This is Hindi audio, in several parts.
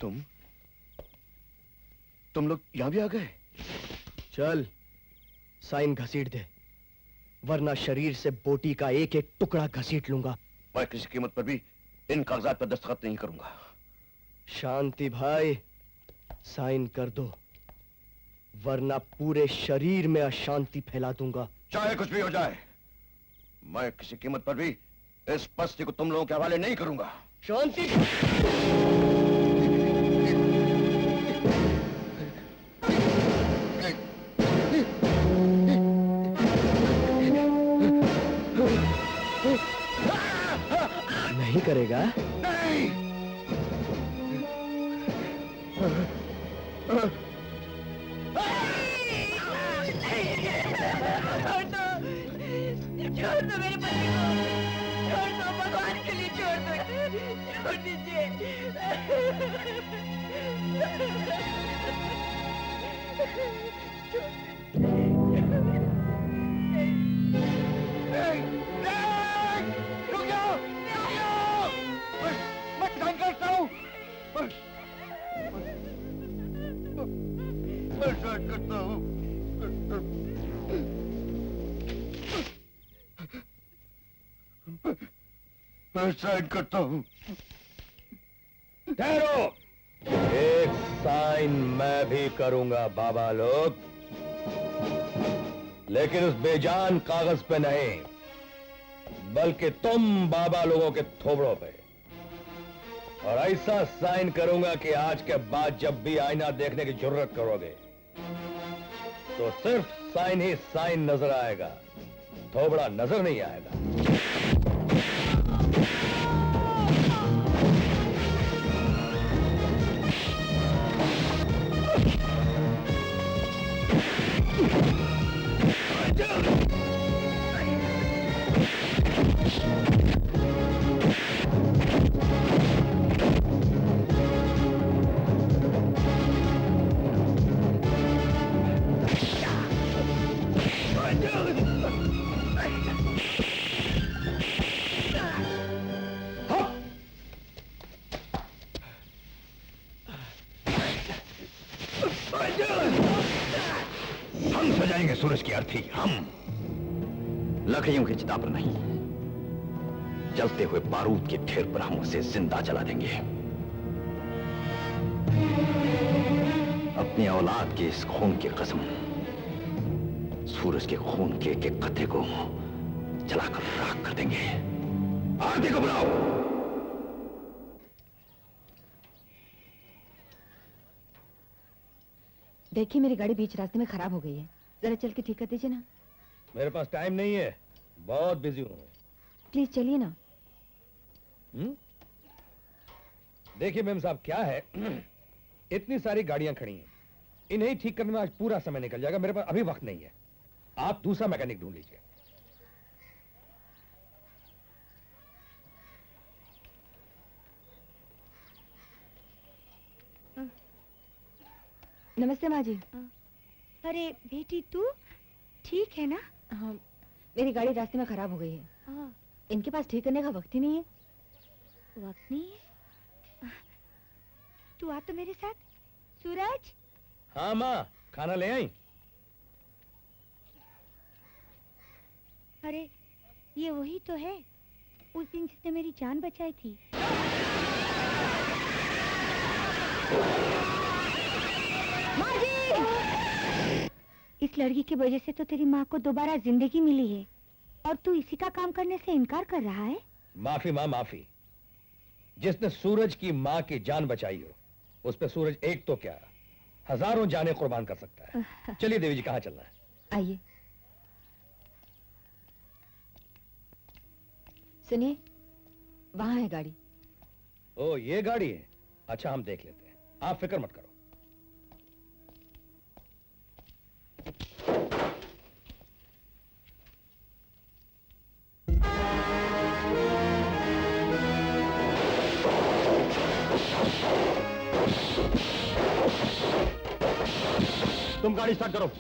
तुम लोग यहां भी आ गए? चल साइन घसीट दे, वरना शरीर से बोटी का एक एक टुकड़ा घसीट लूंगा। मैं किसी कीमत पर भी इन कागजात पर दस्तखत नहीं करूंगा। शांति भाई, साइन कर दो, वरना पूरे शरीर में अशांति फैला दूंगा। चाहे कुछ भी हो जाए, मैं किसी कीमत पर भी इस बस्ती को तुम लोगों के हवाले नहीं करूंगा। शांति। नहीं करेगा? नहीं। छोड़ दो मेरे पति को, छोड़ दो, भगवान के लिए छोड़ दो, छोड़ दीजिए। रुक जाओ, मैं साइन करता हूँ। मैं साइन करता हूँ। मैं साइन करता हूँ। ठहरो, एक साइन मैं भी करूंगा बाबा लोग, लेकिन उस बेजान कागज पे नहीं, बल्कि तुम बाबा लोगों के थोबड़ों पे। और ऐसा साइन करूंगा कि आज के बाद जब भी आईना देखने की जरूरत करोगे तो सिर्फ साइन ही साइन नजर आएगा, थोबड़ा नजर नहीं आएगा। हम सजाएंगे सूरज की अर्थी, हम लकड़ियों की चिता पर नहीं, जलते हुए बारूद के ढेर पर हम उसे जिंदा जला देंगे। अपनी औलाद के इस खून की कसम, सूरज के खून के एक कतरे को जलाकर राख कर देंगे। आरती को बुलाओ। देखिए मेरी गाड़ी बीच रास्ते में खराब हो गई है, जरा चल के ठीक कर दीजिए ना। मेरे पास टाइम नहीं है, बहुत बिजी हूं। प्लीज चलिए ना। देखिए मेम साहब, क्या है, इतनी सारी गाड़ियां खड़ी हैं, इन्हें ठीक करने में आज पूरा समय निकल जाएगा। मेरे पास अभी वक्त नहीं है, आप दूसरा मैकेनिक ढूंढ लीजिए। नमस्ते माँ जी। अरे बेटी, तू ठीक है ना? हाँ, मेरी गाड़ी रास्ते में खराब हो गई है। इनके पास ठीक करने का वक्त ही नहीं है। वक्त नहीं है? तू आ तो मेरे साथ। सूरज। हाँ माँ, खाना ले आई? अरे ये वही तो है, उस दिन जिसने मेरी जान बचाई थी। माँ जी! इस लड़की की वजह से तो तेरी माँ को दोबारा जिंदगी मिली है, और तू इसी का काम करने से इनकार कर रहा है। माफी माँ, माफी। जिसने सूरज की माँ की जान बचाई हो, उस पे सूरज एक तो क्या, हजारों जानें कुर्बान कर सकता है। चलिए देवी जी, कहाँ चलना है? आइए। सुनिए, वहां है गाड़ी। ओ, ये गाड़ी है? अच्छा, हम देख लेते हैं, आप फिक्र मत करो। तुम गाड़ी स्टार्ट करो।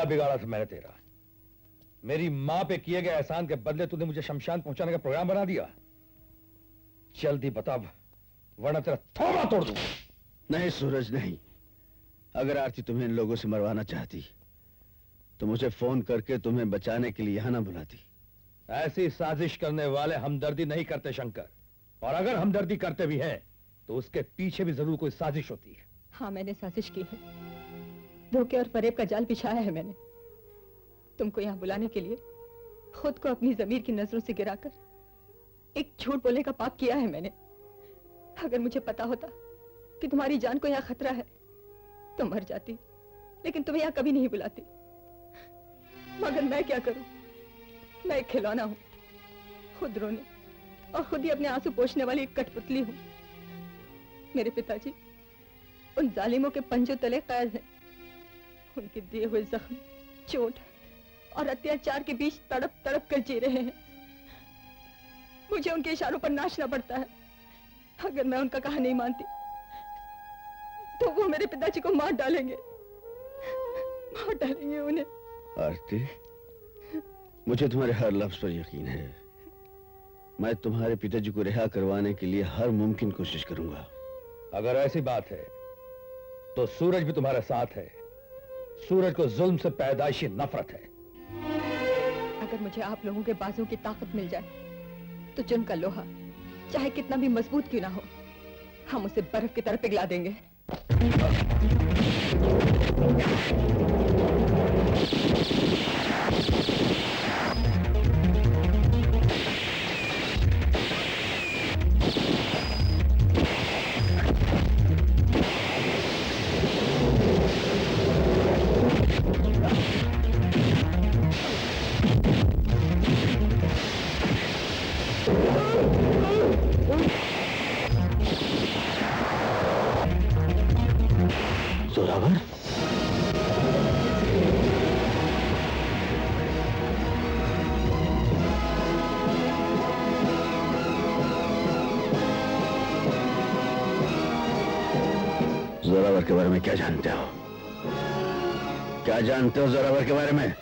क्या बिगाड़ा था मैंने तेरा? मेरी मां पे किए गए एहसान के बदले तूने मुझे शमशान पहुंचाने का प्रोग्राम बना दिया। जल्दी बता, वरना तेरा थोबड़ा तोड़ दूं। नहीं सूरज नहीं, अगर आरती तुम्हें इन लोगों से मरवाना चाहती तो मुझे फोन करके तुम्हें बचाने के लिए यहां ना बुलाती। ऐसी साजिश करने वाले हमदर्दी नहीं करते शंकर, और अगर हमदर्दी करते भी हैं तो उसके पीछे भी जरूर कोई साजिश होती है। हाँ, मैंने साजिश की है, धोखे और फरेब का जाल बिछाया है मैंने। तुमको यहाँ बुलाने के लिए खुद को अपनी जमीर की नजरों से गिराकर एक झूठ बोलने का पाप किया है मैंने। अगर मुझे पता होता कि तुम्हारी जान को यहाँ खतरा है तो मर जाती, लेकिन तुम्हें यहाँ कभी नहीं बुलाती। मगर मैं क्या करूं? मैं एक खिलौना हूं, खुद रोने और खुद ही अपने आंसू पोंछने वाली एक कठपुतली हूं। मेरे पिताजी उन जालिमों के पंजों तले कैद हैं। उनके दिए हुए जख्म, चोट और अत्याचार के बीच तड़प तड़प कर जी रहे हैं। मुझे उनके इशारों पर नाचना पड़ता है। अगर मैं उनका कहा नहीं मानती तो वो मेरे पिताजी को मार डालेंगे, मार डालेंगे उन्हें। आरती, मुझे तुम्हारे हर लफ्ज पर यकीन है। मैं तुम्हारे पिताजी को रिहा करवाने के लिए हर मुमकिन कोशिश करूंगा। अगर ऐसी बात है तो सूरज भी तुम्हारे साथ है। सूरज को जुल्म से पैदाइशी नफरत है। अगर मुझे आप लोगों के बाजों की ताकत मिल जाए तो चुन का लोहा चाहे कितना भी मजबूत क्यों ना हो, हम उसे बर्फ की तरह पिघला देंगे। जोरावर, जोरावर के बारे में क्या जानते हो? क्या जानते हो जोरावर के बारे में?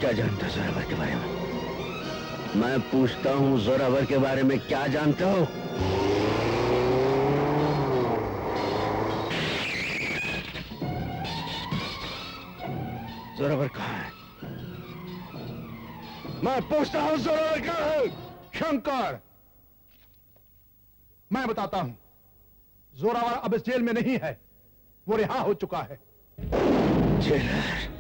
क्या जानते हो जोरावर के बारे में? मैं पूछता हूं, जोरावर के बारे में क्या जानते हो? जोरावर कहाँ है? मैं पूछता हूं, जोरावर कहाँ है? शंकर, मैं बताता हूं, जोरावर अब इस जेल में नहीं है, वो रिहा हो चुका है। जेलर,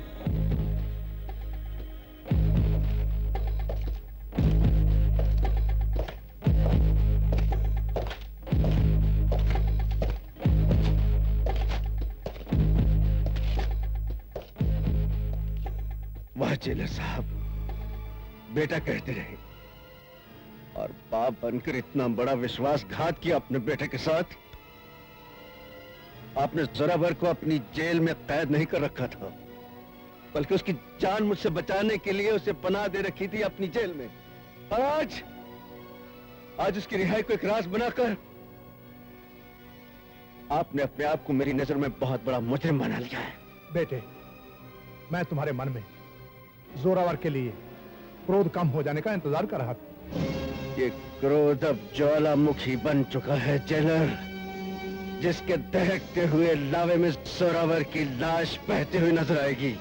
वाह जेलर साहब, बेटा कहते रहे और बाप बनकर इतना बड़ा विश्वासघात किया अपने बेटे के साथ। आपने जोरावर को अपनी जेल में कैद नहीं कर रखा था, बल्कि उसकी जान मुझसे बचाने के लिए उसे पनाह दे रखी थी अपनी जेल में। आज उसकी रिहाई को एक राज बनाकर आपने अपने आप को मेरी नजर में बहुत बड़ा मुजरिम बना लिया है। बेटे, मैं तुम्हारे मन में जोरावर के लिए क्रोध कम हो जाने का इंतजार कर रहा था। ये क्रोध अब ज्वालामुखी बन चुका है जेलर, जिसके दहकते हुए लावे में जोरावर की लाश बहती हुई नजर आएगी।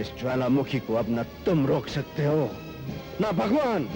इस ज्वालामुखी को अब न तुम रोक सकते हो, न भगवान।